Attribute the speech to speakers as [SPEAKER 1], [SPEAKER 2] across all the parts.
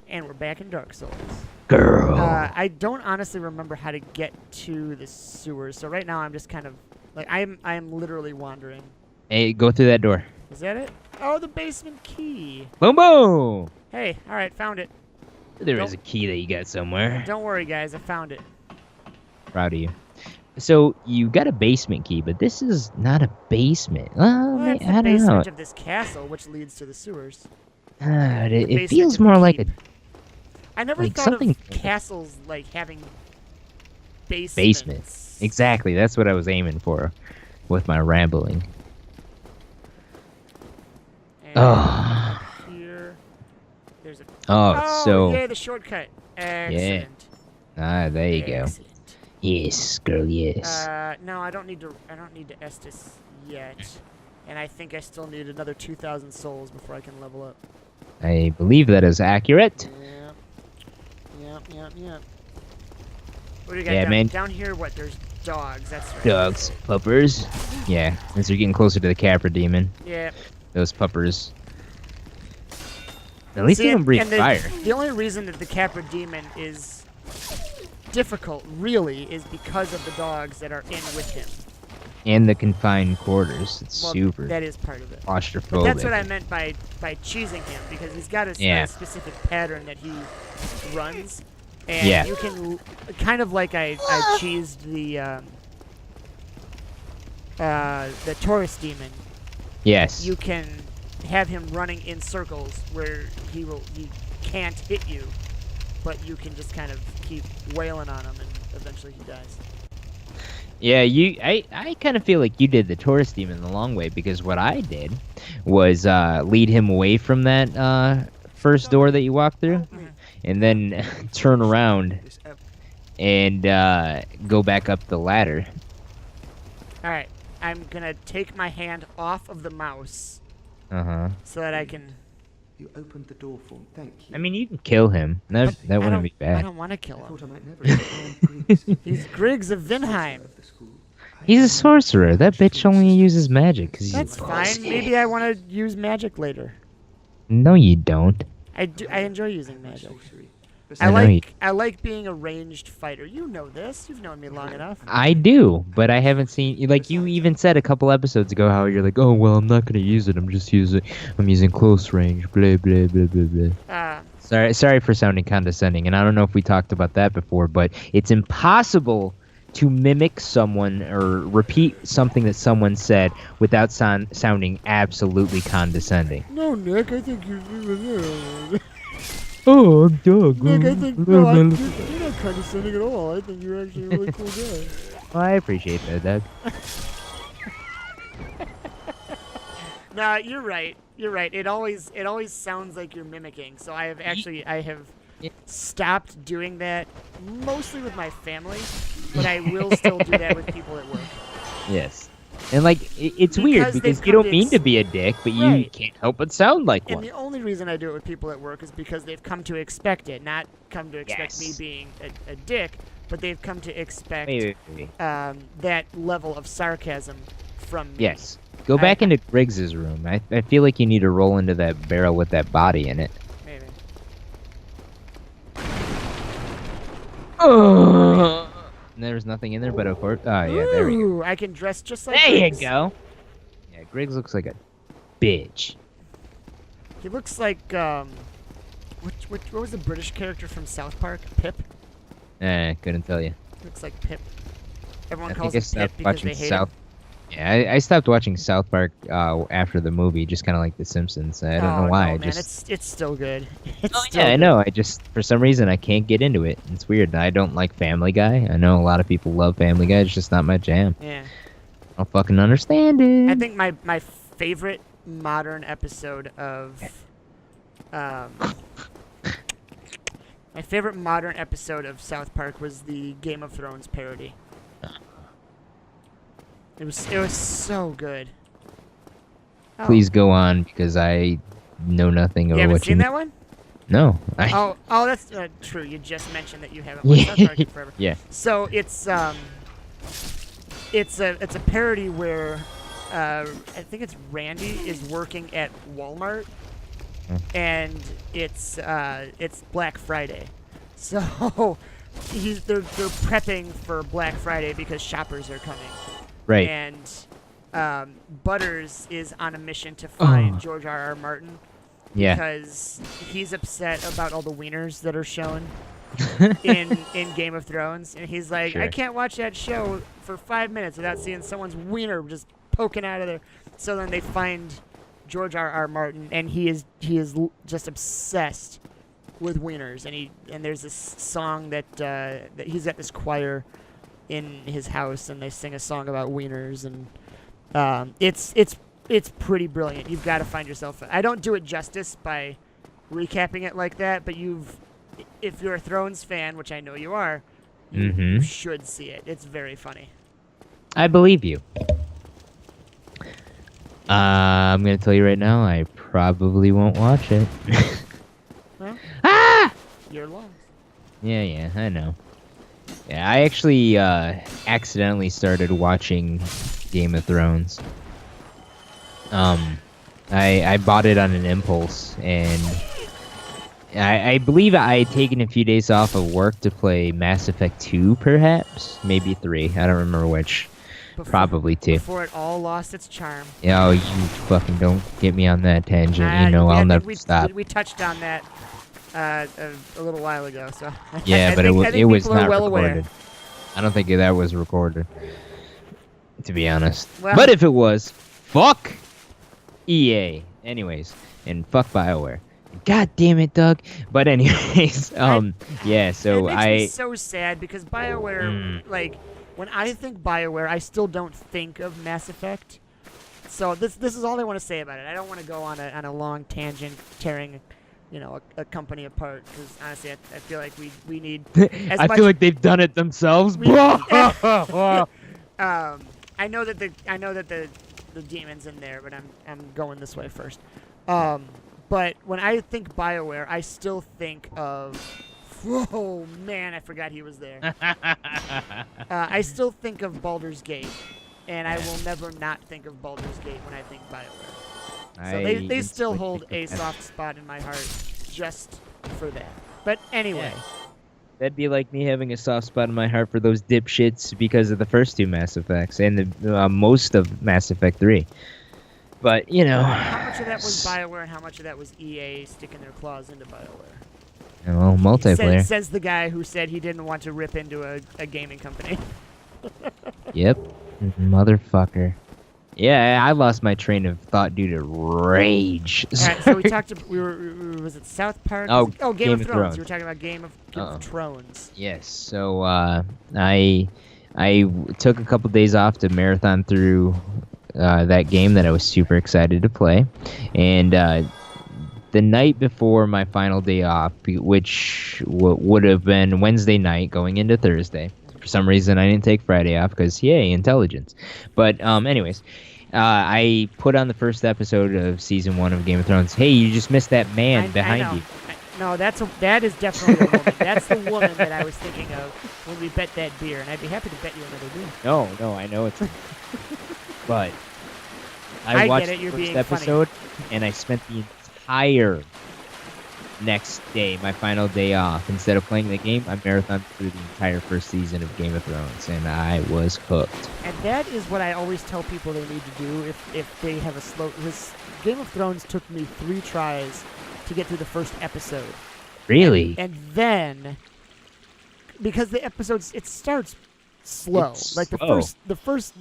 [SPEAKER 1] And we're back in Dark Souls.
[SPEAKER 2] Girl.
[SPEAKER 1] I don't honestly remember how to get to the sewers, so right now I'm just kind of like I am literally wandering.
[SPEAKER 2] Hey, go through that door.
[SPEAKER 1] Is that it? Oh, the basement key.
[SPEAKER 2] Boom, boom.
[SPEAKER 1] Hey, all right, found it.
[SPEAKER 2] There is a key that you got somewhere.
[SPEAKER 1] Don't worry, guys, I found it.
[SPEAKER 2] Proud of you. So you got a basement key, but this is not a basement.
[SPEAKER 1] Well, that's
[SPEAKER 2] I
[SPEAKER 1] the
[SPEAKER 2] don't know.
[SPEAKER 1] basement of this castle, which leads to the sewers.
[SPEAKER 2] It
[SPEAKER 1] basement
[SPEAKER 2] feels
[SPEAKER 1] of the
[SPEAKER 2] more like a
[SPEAKER 1] keep. I never
[SPEAKER 2] like
[SPEAKER 1] thought
[SPEAKER 2] something-
[SPEAKER 1] of castles like having basements.
[SPEAKER 2] basement. Exactly. That's what I was aiming for with my rambling.
[SPEAKER 1] And
[SPEAKER 2] Oh.
[SPEAKER 1] here, there's a.
[SPEAKER 2] Oh, so
[SPEAKER 1] yeah, the shortcut. Excellent.
[SPEAKER 2] there you go.
[SPEAKER 1] Excellent.
[SPEAKER 2] Yes, girl, yes.
[SPEAKER 1] No, I don't need to Estus yet, and I think I still need another 2,000 souls before I can level up.
[SPEAKER 2] I believe that is accurate.
[SPEAKER 1] Yep. What do you got
[SPEAKER 2] Yeah,
[SPEAKER 1] down,
[SPEAKER 2] man.
[SPEAKER 1] down here? What? There's dogs. That's right.
[SPEAKER 2] Dogs, puppers. Yeah, as you're getting closer to the Capra Demon,
[SPEAKER 1] Yeah.
[SPEAKER 2] those puppers. At least
[SPEAKER 1] See,
[SPEAKER 2] they don't
[SPEAKER 1] and-
[SPEAKER 2] breathe
[SPEAKER 1] and the,
[SPEAKER 2] fire.
[SPEAKER 1] The only reason that the Capra Demon is difficult, really, is because of the dogs that are in with him.
[SPEAKER 2] And the confined quarters. It's
[SPEAKER 1] Well,
[SPEAKER 2] super
[SPEAKER 1] that is part of it.
[SPEAKER 2] claustrophobic.
[SPEAKER 1] But that's what I meant by cheesing him, because he's got a
[SPEAKER 2] Yeah.
[SPEAKER 1] specific pattern that he runs, and
[SPEAKER 2] Yeah.
[SPEAKER 1] you can kind of like I cheesed the Taurus demon.
[SPEAKER 2] Yes.
[SPEAKER 1] You can have him running in circles where he can't hit you, but you can just kind of keep wailing on him, and eventually he dies.
[SPEAKER 2] Yeah, I kind of feel like you did the Taurus Demon the long way, because what I did was lead him away from that first door that you walked through, and then turn around and go back up the ladder.
[SPEAKER 1] All right, I'm gonna take my hand off of the mouse
[SPEAKER 2] Uh-huh.
[SPEAKER 1] so that I can.
[SPEAKER 3] You opened the door for me. Thank you.
[SPEAKER 2] I mean, you can kill him. That
[SPEAKER 1] I
[SPEAKER 2] wouldn't
[SPEAKER 1] don't-
[SPEAKER 2] be
[SPEAKER 1] I
[SPEAKER 2] bad.
[SPEAKER 1] don't want to kill
[SPEAKER 3] I
[SPEAKER 1] him.
[SPEAKER 3] thought I might never find Griggs.
[SPEAKER 1] He's Griggs of Vinheim.
[SPEAKER 3] Of the school.
[SPEAKER 2] He's a sorcerer. That bitch only uses magic. 'Cause he's
[SPEAKER 1] That's fine. Maybe I want to use magic later.
[SPEAKER 2] No, you don't.
[SPEAKER 1] I do. I enjoy using magic.
[SPEAKER 3] Sorcery.
[SPEAKER 2] I know
[SPEAKER 1] I like being a ranged fighter. You know this. You've known me long enough.
[SPEAKER 2] I do, but I haven't seen. Like you even said a couple episodes ago, how you're like, oh well, I'm not gonna use it. I'm using close range. Blah blah blah blah blah. Sorry for sounding condescending, and I don't know if we talked about that before, but it's impossible to mimic someone or repeat something that someone said without sounding absolutely condescending.
[SPEAKER 1] No, Nick. I think you're.
[SPEAKER 2] Oh, I'm Doug.
[SPEAKER 1] Nick, I think no. You're not condescending at all. I think you're actually a really cool guy.
[SPEAKER 2] Well, I appreciate that, Doug.
[SPEAKER 1] Nah, you're right. You're right. It always sounds like you're mimicking. So I have stopped doing that mostly with my family, but I will still do that with people at work.
[SPEAKER 2] Yes. And like it's weird
[SPEAKER 1] Because
[SPEAKER 2] because
[SPEAKER 1] they've
[SPEAKER 2] you
[SPEAKER 1] come
[SPEAKER 2] don't
[SPEAKER 1] to
[SPEAKER 2] mean to be a dick, but you
[SPEAKER 1] Right.
[SPEAKER 2] can't help but sound like
[SPEAKER 1] And
[SPEAKER 2] one.
[SPEAKER 1] the only reason I do it with people at work is because they've come to expect it, not come to expect me
[SPEAKER 2] Yes.
[SPEAKER 1] being a dick, but they've come to expect
[SPEAKER 2] Wait.
[SPEAKER 1] that level of sarcasm from me.
[SPEAKER 2] Yes. Go back into Griggs's room. I feel like you need to roll into that barrel with that body in it.
[SPEAKER 1] Maybe.
[SPEAKER 2] Oh. There's nothing in there but a horse. Oh yeah, there we go.
[SPEAKER 1] Ooh, I can dress just like
[SPEAKER 2] There you
[SPEAKER 1] Griggs.
[SPEAKER 2] go. Yeah, Griggs looks like a bitch.
[SPEAKER 1] He looks like what was the British character from South Park? Pip.
[SPEAKER 2] Couldn't tell you.
[SPEAKER 1] He looks like Pip. Everyone
[SPEAKER 2] I
[SPEAKER 1] calls
[SPEAKER 2] think I
[SPEAKER 1] him Pip
[SPEAKER 2] stopped
[SPEAKER 1] because
[SPEAKER 2] watching
[SPEAKER 1] they hate
[SPEAKER 2] South.
[SPEAKER 1] him.
[SPEAKER 2] Yeah, I stopped watching South Park after the movie, just kind of like The Simpsons. I don't know why.
[SPEAKER 1] No,
[SPEAKER 2] I
[SPEAKER 1] man,
[SPEAKER 2] just
[SPEAKER 1] it's still good. It's
[SPEAKER 2] Oh,
[SPEAKER 1] still
[SPEAKER 2] yeah, I
[SPEAKER 1] good.
[SPEAKER 2] know. I just, for some reason, I can't get into it. It's weird. I don't like Family Guy. I know a lot of people love Family Guy. It's just not my jam.
[SPEAKER 1] Yeah.
[SPEAKER 2] I don't fucking understand it.
[SPEAKER 1] I think my favorite modern episode of South Park was the Game of Thrones parody. It was so good. Oh,
[SPEAKER 2] Please go on, because I know nothing
[SPEAKER 1] you
[SPEAKER 2] about
[SPEAKER 1] haven't
[SPEAKER 2] what
[SPEAKER 1] seen
[SPEAKER 2] you
[SPEAKER 1] that one?
[SPEAKER 2] No.
[SPEAKER 1] Oh, that's true. You just mentioned that you haven't watched South Park in forever.
[SPEAKER 2] Yeah.
[SPEAKER 1] So it's a parody where I think it's Randy is working at Walmart, and it's Black Friday, so they're prepping for Black Friday because shoppers are coming.
[SPEAKER 2] Right.
[SPEAKER 1] And Butters is on a mission to find George R.R. Martin
[SPEAKER 2] Yeah.
[SPEAKER 1] because he's upset about all the wieners that are shown in Game of Thrones, and he's like,
[SPEAKER 2] Sure.
[SPEAKER 1] I can't watch that show for 5 minutes without seeing someone's wiener just poking out of there. So then they find George R.R. Martin, and he is just obsessed with wieners, and there's this song that he's at this choir in his house, and they sing a song about wieners, and it's pretty brilliant. You've got to find yourself. I don't do it justice by recapping it like that, but if you're a Thrones fan, which I know you are, you should see it. It's very funny.
[SPEAKER 2] I believe you. I'm gonna tell you right now, I probably won't watch it.
[SPEAKER 1] Well, you're lost.
[SPEAKER 2] Yeah, I know. Yeah, I actually accidentally started watching Game of Thrones. I bought it on an impulse, and I believe I had taken a few days off of work to play Mass Effect 2, perhaps? Maybe 3, I don't remember which. Probably 2.
[SPEAKER 1] Before it all lost its charm.
[SPEAKER 2] Oh, you fucking don't get me on that tangent. You know I'll never stop.
[SPEAKER 1] We touched on that a little while ago, so
[SPEAKER 2] yeah,
[SPEAKER 1] I
[SPEAKER 2] but
[SPEAKER 1] think
[SPEAKER 2] it was
[SPEAKER 1] people are
[SPEAKER 2] not
[SPEAKER 1] well
[SPEAKER 2] recorded.
[SPEAKER 1] aware.
[SPEAKER 2] I don't think that was recorded, to be honest.
[SPEAKER 1] Well,
[SPEAKER 2] but if it was, fuck EA. Anyways, and fuck BioWare. God damn it, Doug. But anyways, yeah. So
[SPEAKER 1] it makes me so sad because BioWare, like, when I think BioWare, I still don't think of Mass Effect. So this is all I want to say about it. I don't want to go on a long tangent tearing, a company apart, because honestly, I feel like we need.
[SPEAKER 2] I feel like they've done it themselves.
[SPEAKER 1] I know that the demon's in there, but I'm going this way first. But when I think BioWare, I still think of. Whoa, man, I forgot he was there. I still think of Baldur's Gate, and I will never not think of Baldur's Gate when I think BioWare. So they still hold a soft spot in my heart just for that. But anyway.
[SPEAKER 2] Yeah. That'd be like me having a soft spot in my heart for those dipshits because of the first 2 Mass Effects and the most of Mass Effect 3. But,
[SPEAKER 1] How much of that was BioWare and how much of that was EA sticking their claws into BioWare?
[SPEAKER 2] Well, multiplayer.
[SPEAKER 1] Says the guy who said he didn't want to rip into a gaming company.
[SPEAKER 2] Yep. Motherfucker. Yeah, I lost my train of thought due to rage.
[SPEAKER 1] All right, so we talked. Was it South Park?
[SPEAKER 2] Oh,
[SPEAKER 1] Game of Thrones. You were talking about Game of Thrones.
[SPEAKER 2] Yes. So I took a couple days off to marathon through that game that I was super excited to play, and the night before my final day off, which would have been Wednesday night going into Thursday. For some reason, I didn't take Friday off because, yay, intelligence. But anyways, I put on the first episode of Season 1 of Game of Thrones. Hey, you just missed that man behind you.
[SPEAKER 1] No, that is definitely a woman. That's the woman that I was thinking of when we bet that beer, and I'd be happy to bet you another beer.
[SPEAKER 2] No, I know it's but I watched the first episode, and I spent the entire next day, my final day off. Instead of playing the game, I marathoned through the entire first season of Game of Thrones, and I was hooked.
[SPEAKER 1] And that is what I always tell people they need to do if they have a slow. This Game of Thrones took me 3 tries to get through the first episode.
[SPEAKER 2] Really?
[SPEAKER 1] And then, because the episodes, it starts slow.
[SPEAKER 2] It's
[SPEAKER 1] like
[SPEAKER 2] slow.
[SPEAKER 1] the first,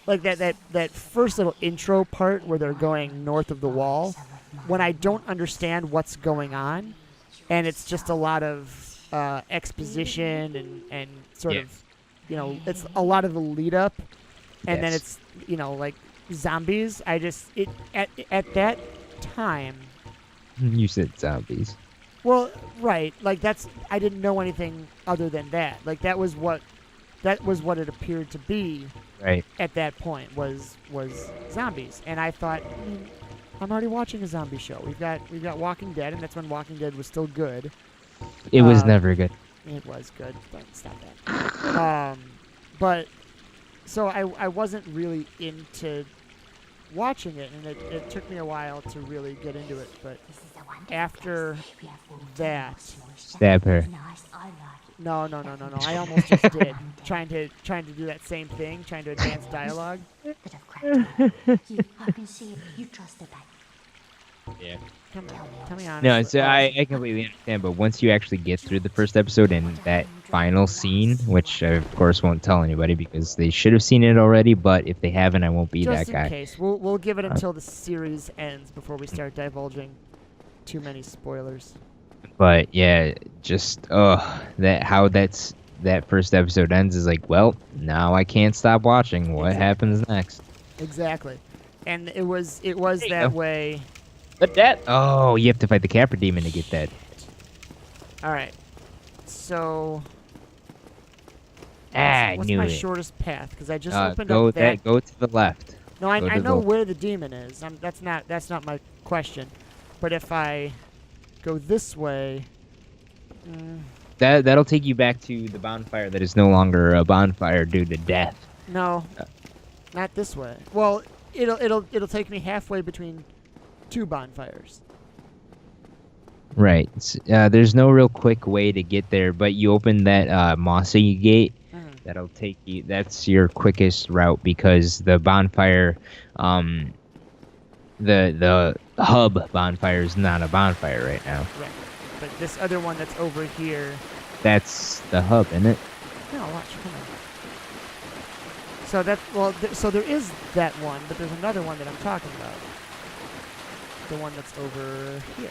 [SPEAKER 1] like that first little intro part where they're going north of the wall. When I don't understand what's going on, and it's just a lot of exposition and sort of, it's a lot of the lead up, and then it's, like zombies. At that time.
[SPEAKER 2] You said zombies.
[SPEAKER 1] Well, right. Like I didn't know anything other than that. Like that was what it appeared to be.
[SPEAKER 2] Right.
[SPEAKER 1] At that point was zombies, and I thought. I'm already watching a zombie show. We've got Walking Dead, and that's when Walking Dead was still good.
[SPEAKER 2] It was never good.
[SPEAKER 1] It was good, but stop that. But so I wasn't really into watching it, and it took me a while to really get into it. But after that,
[SPEAKER 2] Stab her.
[SPEAKER 1] no. I almost just did, trying to do that same thing, trying to advance dialogue.
[SPEAKER 2] Yeah.
[SPEAKER 1] Tell me honestly.
[SPEAKER 2] No, so I completely understand, but once you actually get through the first episode and that final scene, which I of course won't tell anybody because they should have seen it already, but if they haven't, I won't be
[SPEAKER 1] just
[SPEAKER 2] that guy.
[SPEAKER 1] in case, we'll give it until the series ends before we start divulging too many spoilers.
[SPEAKER 2] But yeah, just that first episode ends is like, well, now I can't stop watching. What happens next?
[SPEAKER 1] Exactly, and it was
[SPEAKER 2] go.
[SPEAKER 1] that way.
[SPEAKER 2] But that. Oh, you have to fight the Capra Demon to get that.
[SPEAKER 1] All right, so
[SPEAKER 2] I
[SPEAKER 1] what's
[SPEAKER 2] knew
[SPEAKER 1] my
[SPEAKER 2] it.
[SPEAKER 1] shortest path? Because I just opened
[SPEAKER 2] go
[SPEAKER 1] up that.
[SPEAKER 2] Go to the left.
[SPEAKER 1] No, I
[SPEAKER 2] Go to
[SPEAKER 1] know
[SPEAKER 2] the-
[SPEAKER 1] where the demon is. That's not my question. But if I go this way,
[SPEAKER 2] That'll take you back to the bonfire that is no longer a bonfire due to death.
[SPEAKER 1] no, not this way. Well, it'll take me halfway between two bonfires.
[SPEAKER 2] Right. There's no real quick way to get there, but you open that mossy gate. That'll take you. That's your quickest route because the bonfire, the hub bonfire is not a bonfire right now.
[SPEAKER 1] Right. But this other one that's over here.
[SPEAKER 2] That's the hub, isn't it?
[SPEAKER 1] No, watch. Come on. So that so there is that one, but there's another one that I'm talking about. The one that's over here.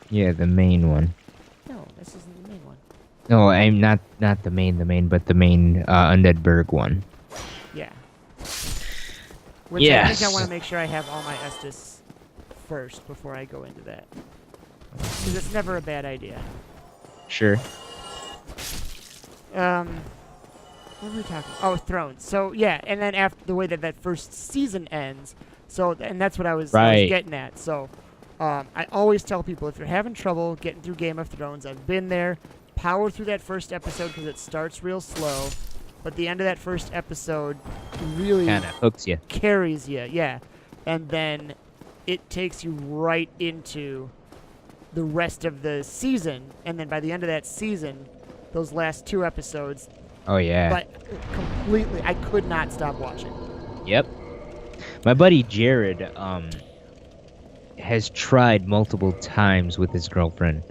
[SPEAKER 2] Yeah, the main one.
[SPEAKER 1] No, this isn't the main one.
[SPEAKER 2] No, I'm not the main, but the main Undead Berg one.
[SPEAKER 1] Yeah. Which
[SPEAKER 2] Yes.
[SPEAKER 1] I think I want to make sure I have all my Estus first before I go into that. Because it's never a bad idea.
[SPEAKER 2] Sure.
[SPEAKER 1] What were we talking about? Oh, Thrones. So, yeah, and then after the way that first season ends, so, and that's what I was getting at. So, I always tell people, if you're having trouble getting through Game of Thrones, I've been there, power through that first episode because it starts real slow, but the end of that first episode really
[SPEAKER 2] Kind of hooks you.
[SPEAKER 1] carries you, yeah. And then it takes you right into the rest of the season, and then by the end of that season, those last two episodes,
[SPEAKER 2] Oh yeah.
[SPEAKER 1] but completely, I could not stop watching.
[SPEAKER 2] Yep. My buddy Jared has tried multiple times with his girlfriend,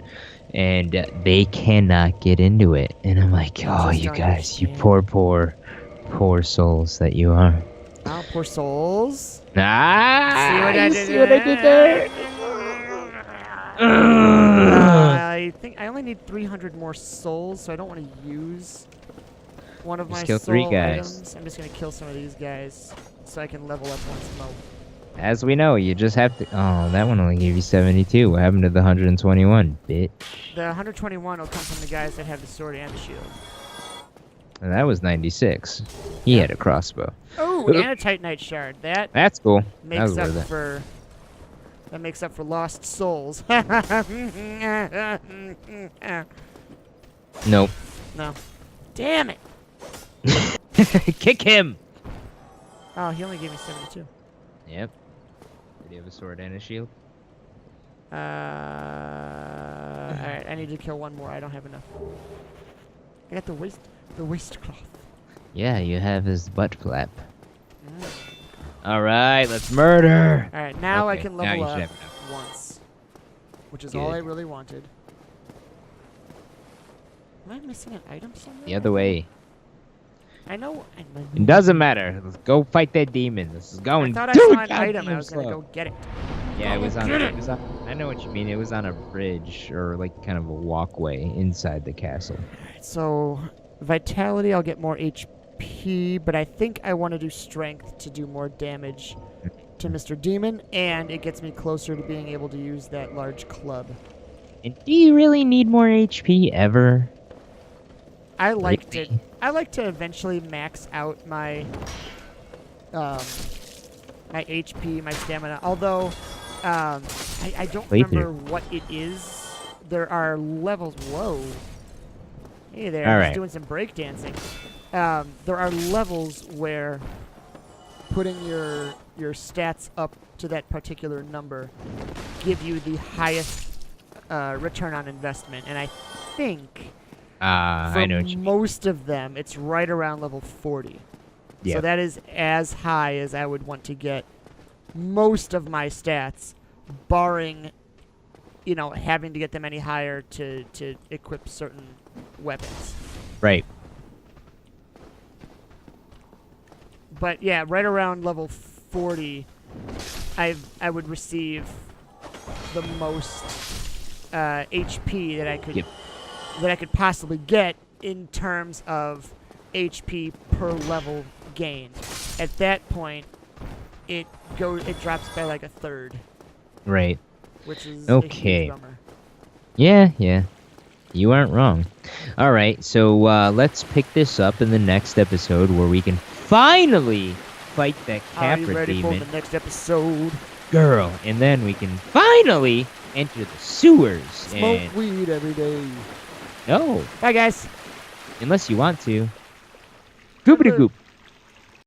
[SPEAKER 2] and they cannot get into it. And I'm like, oh,
[SPEAKER 1] just
[SPEAKER 2] you
[SPEAKER 1] don't
[SPEAKER 2] guys, you
[SPEAKER 1] understand.
[SPEAKER 2] poor souls that you are.
[SPEAKER 1] Oh, poor souls.
[SPEAKER 2] Ah!
[SPEAKER 1] See
[SPEAKER 2] See what I did there?
[SPEAKER 1] I think I only need 300 more souls, so I don't want to use one of
[SPEAKER 2] Just
[SPEAKER 1] my
[SPEAKER 2] kill
[SPEAKER 1] soul
[SPEAKER 2] 3 guys.
[SPEAKER 1] items. I'm just gonna kill some of these guys so I can level up once more.
[SPEAKER 2] As we know, you just have to. Oh, that one only gave you 72. What happened to the 121, bitch?
[SPEAKER 1] The 121 will come from the guys that have the sword and the shield.
[SPEAKER 2] And that was 96. He had a crossbow.
[SPEAKER 1] Oh, and a Titanite shard.
[SPEAKER 2] That's cool. That
[SPEAKER 1] Makes
[SPEAKER 2] was
[SPEAKER 1] up
[SPEAKER 2] worth it.
[SPEAKER 1] for lost souls.
[SPEAKER 2] Nope.
[SPEAKER 1] No. Damn it.
[SPEAKER 2] Kick him!
[SPEAKER 1] Oh, he only gave me 72.
[SPEAKER 2] Yep. Did he have a sword and a shield?
[SPEAKER 1] Alright, I need to kill one more. I don't have enough. I got the waistcloth.
[SPEAKER 2] Yeah, you have his butt flap. Alright, let's murder!
[SPEAKER 1] Alright, now I
[SPEAKER 2] Okay,
[SPEAKER 1] can
[SPEAKER 2] now
[SPEAKER 1] level
[SPEAKER 2] you should
[SPEAKER 1] up
[SPEAKER 2] have enough.
[SPEAKER 1] once. Which is all
[SPEAKER 2] Good.
[SPEAKER 1] I really wanted. Am I missing an item somewhere?
[SPEAKER 2] The other way.
[SPEAKER 1] I know.
[SPEAKER 2] It doesn't matter. Let's go fight that demon. This is
[SPEAKER 1] I
[SPEAKER 2] going.
[SPEAKER 1] thought I
[SPEAKER 2] Dude,
[SPEAKER 1] saw an item. I
[SPEAKER 2] goddamn
[SPEAKER 1] was gonna
[SPEAKER 2] slow.
[SPEAKER 1] go get it.
[SPEAKER 2] Yeah, it was on.
[SPEAKER 1] Get
[SPEAKER 2] It
[SPEAKER 1] it.
[SPEAKER 2] was on. I know what you mean. It was on a bridge or like kind of a walkway inside the castle.
[SPEAKER 1] Alright, so vitality, I'll get more HP, but I think I want to do strength to do more damage to Mr. Demon, and it gets me closer to being able to use that large club.
[SPEAKER 2] And do you really need more HP ever?
[SPEAKER 1] I like
[SPEAKER 2] Really?
[SPEAKER 1] to eventually max out my my HP, my stamina. Although I don't
[SPEAKER 2] Playthrough.
[SPEAKER 1] remember what it is. There are levels. Whoa. Hey there,
[SPEAKER 2] All
[SPEAKER 1] I'm
[SPEAKER 2] right.
[SPEAKER 1] just doing some breakdancing. There are levels where putting your stats up to that particular number give you the highest return on investment. And I think for
[SPEAKER 2] I know what you mean.
[SPEAKER 1] most of them, it's right around level 40.
[SPEAKER 2] Yeah.
[SPEAKER 1] So that is as high as I would want to get most of my stats, barring, having to get them any higher to equip certain weapons.
[SPEAKER 2] Right.
[SPEAKER 1] But yeah, right around level 40, I would receive the most HP that I could possibly get in terms of HP per level gain. At that point, it drops by like a third.
[SPEAKER 2] Right.
[SPEAKER 1] Which is
[SPEAKER 2] okay.
[SPEAKER 1] a huge bummer.
[SPEAKER 2] Yeah. You aren't wrong. All right, so let's pick this up in the next episode where we can finally fight that
[SPEAKER 1] Are you
[SPEAKER 2] Capra
[SPEAKER 1] ready
[SPEAKER 2] demon.
[SPEAKER 1] for the next episode?
[SPEAKER 2] Girl, and then we can finally enter the sewers.
[SPEAKER 1] Smoke
[SPEAKER 2] and...
[SPEAKER 1] weed every day.
[SPEAKER 2] No,
[SPEAKER 1] Bye, guys.
[SPEAKER 2] unless you want to. Goopity goop.